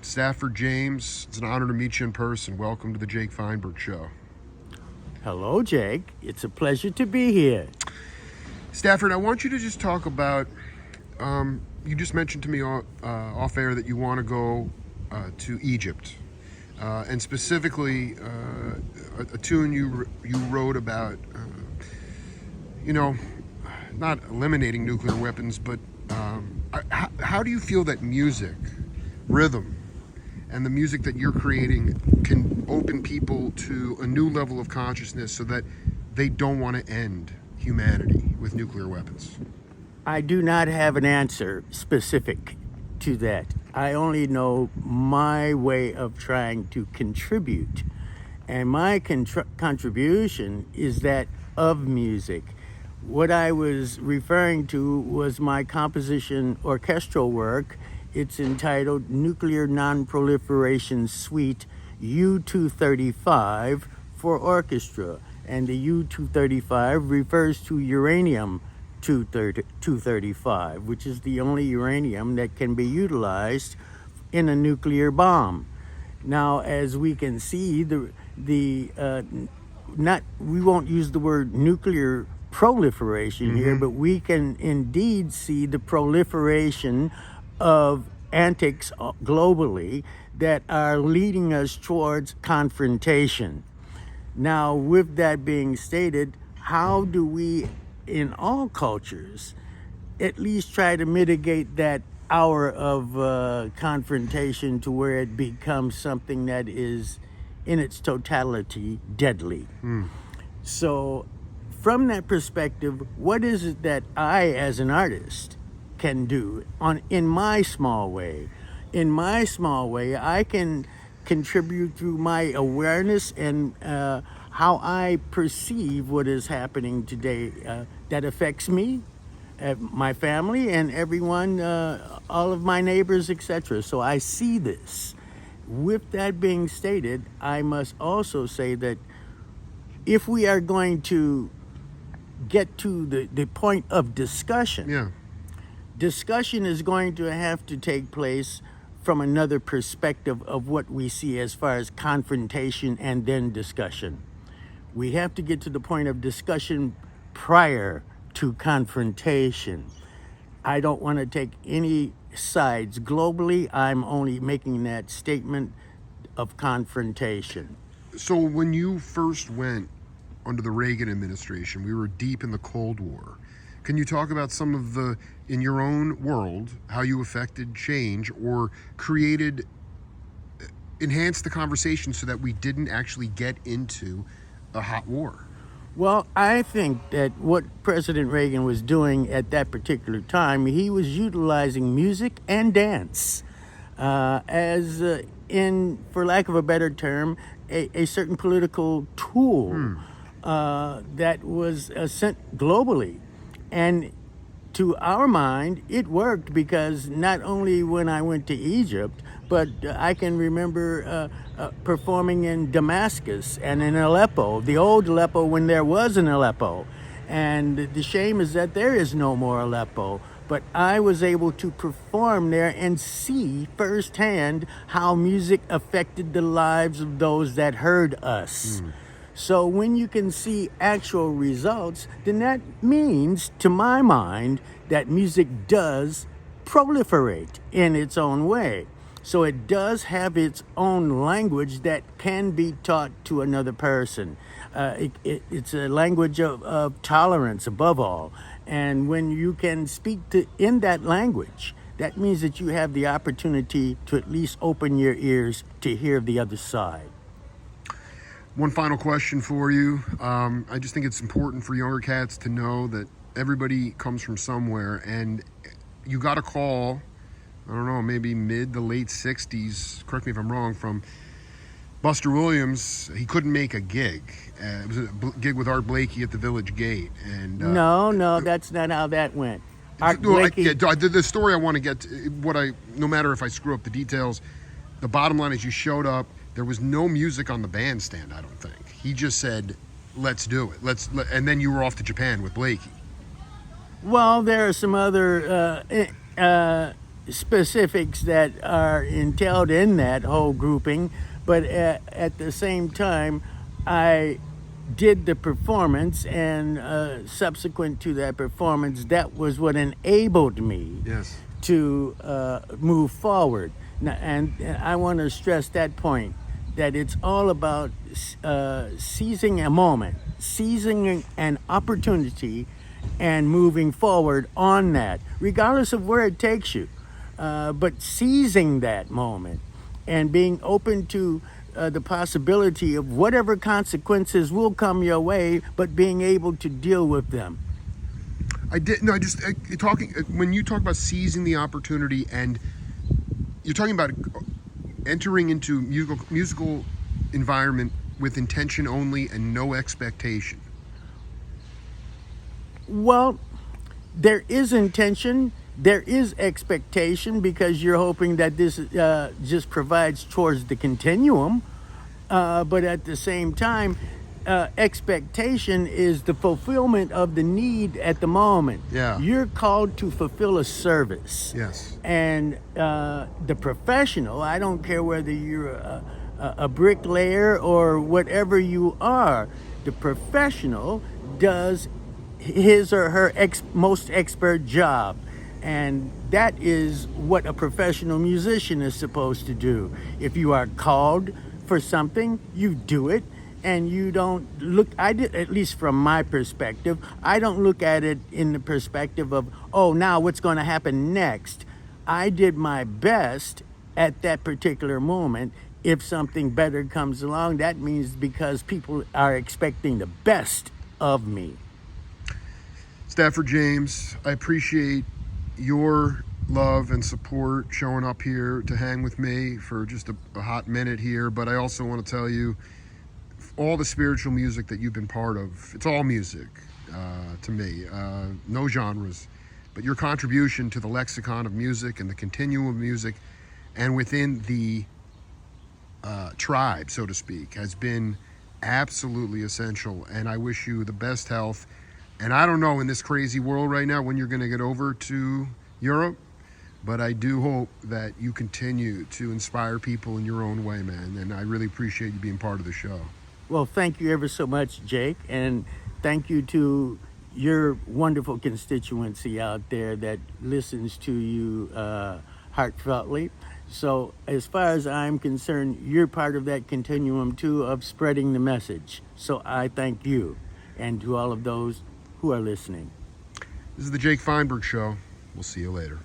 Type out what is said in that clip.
Stafford James, it's an honor to meet you in person. Welcome to the Jake Feinberg Show. Hello, Jake. It's a pleasure to be here. Stafford, I want you to just talk about, you just mentioned to me off air that you want to go to Egypt. And specifically, a tune you wrote about, not eliminating nuclear weapons, but how do you feel that music, rhythm, and the music that you're creating can open people to a new level of consciousness so that they don't want to end humanity with nuclear weapons? I do not have an answer specific to that. I only know my way of trying to contribute. And my contribution is that of music. What I was referring to was my composition orchestral work. It's entitled Nuclear Non-Proliferation Suite U-235 for orchestra. And the U-235 refers to uranium-235, which is the only uranium that can be utilized in a nuclear bomb. Now, as we can see, we won't use the word nuclear proliferation here, but we can indeed see the proliferation of antics globally that are leading us towards confrontation. Now, with that being stated, how do we, in all cultures, at least try to mitigate that hour of confrontation to where it becomes something that is, in its totality, deadly? So, from that perspective, what is it that I, as an artist, can do in my small way? In my small way, I can contribute through my awareness and how I perceive what is happening today that affects me, my family, and everyone, all of my neighbors, etc. So I see this. With that being stated, I must also say that if we are going to get to the point of discussion, discussion is going to have to take place from another perspective of what we see as far as confrontation and then discussion. We have to get to the point of discussion prior to confrontation. I don't want to take any sides globally. I'm only making that statement of confrontation. So when you first went under the Reagan administration, we were deep in the Cold War. Can you talk about some of in your own world, how you affected change or enhanced the conversation so that we didn't actually get into a hot war? Well, I think that what President Reagan was doing at that particular time, he was utilizing music and dance as, for lack of a better term, a certain political tool that was sent globally. And to our mind, it worked because not only when I went to Egypt, but I can remember performing in Damascus and in Aleppo, the old Aleppo when there was an Aleppo. And the shame is that there is no more Aleppo. But I was able to perform there and see firsthand how music affected the lives of those that heard us. So when you can see actual results, then that means, to my mind, that music does proliferate in its own way. So it does have its own language that can be taught to another person. It's a language of tolerance above all. And when you can speak in that language, that means that you have the opportunity to at least open your ears to hear the other side. One final question for you. I just think it's important for younger cats to know that everybody comes from somewhere, and you got a call, I don't know, maybe mid to late 60s, correct me if I'm wrong, from Buster Williams. He couldn't make a gig. It was a gig with Art Blakey at the Village Gate. And No, that's not how that went. Art Blakey. The story I want to get to, no matter if I screw up the details, the bottom line is you showed up. There was no music on the bandstand, I don't think. He just said, let's do it. And then you were off to Japan with Blakey. Well, there are some other specifics that are entailed in that whole grouping, but at the same time, I did the performance, and subsequent to that performance, that was what enabled me Yes. to move forward. Now, and I want to stress that point, that it's all about seizing a moment, seizing an opportunity, and moving forward on that, regardless of where it takes you. But seizing that moment and being open to the possibility of whatever consequences will come your way, but being able to deal with them. Talking when you talk about seizing the opportunity, and you're talking about entering into musical environment with intention only and no expectation. Well, there is intention, there is expectation, because you're hoping that this just provides towards the continuum. But at the same time, expectation is the fulfillment of the need at the moment. Yeah. You're called to fulfill a service. Yes. And the professional, I don't care whether you're a bricklayer or whatever you are, the professional does his or her most expert job. And that is what a professional musician is supposed to do. If you are called for something, you do it. And you don't look, at least from my perspective, I don't look at it in the perspective of, oh, now what's going to happen next? I did my best at that particular moment. If something better comes along, that means because people are expecting the best of me. Stafford James, I appreciate your love and support showing up here to hang with me for just a hot minute here. But I also want to tell you, all the spiritual music that you've been part of, it's all music to me, no genres, but your contribution to the lexicon of music and the continuum of music and within the tribe, so to speak, has been absolutely essential. And I wish you the best health. And I don't know in this crazy world right now when you're going to get over to Europe, but I do hope that you continue to inspire people in your own way, man. And I really appreciate you being part of the show. Well, thank you ever so much, Jake, and thank you to your wonderful constituency out there that listens to you heartfeltly. So as far as I'm concerned, you're part of that continuum too of spreading the message. So I thank you, and to all of those who are listening. This is the Jake Feinberg Show. We'll see you later.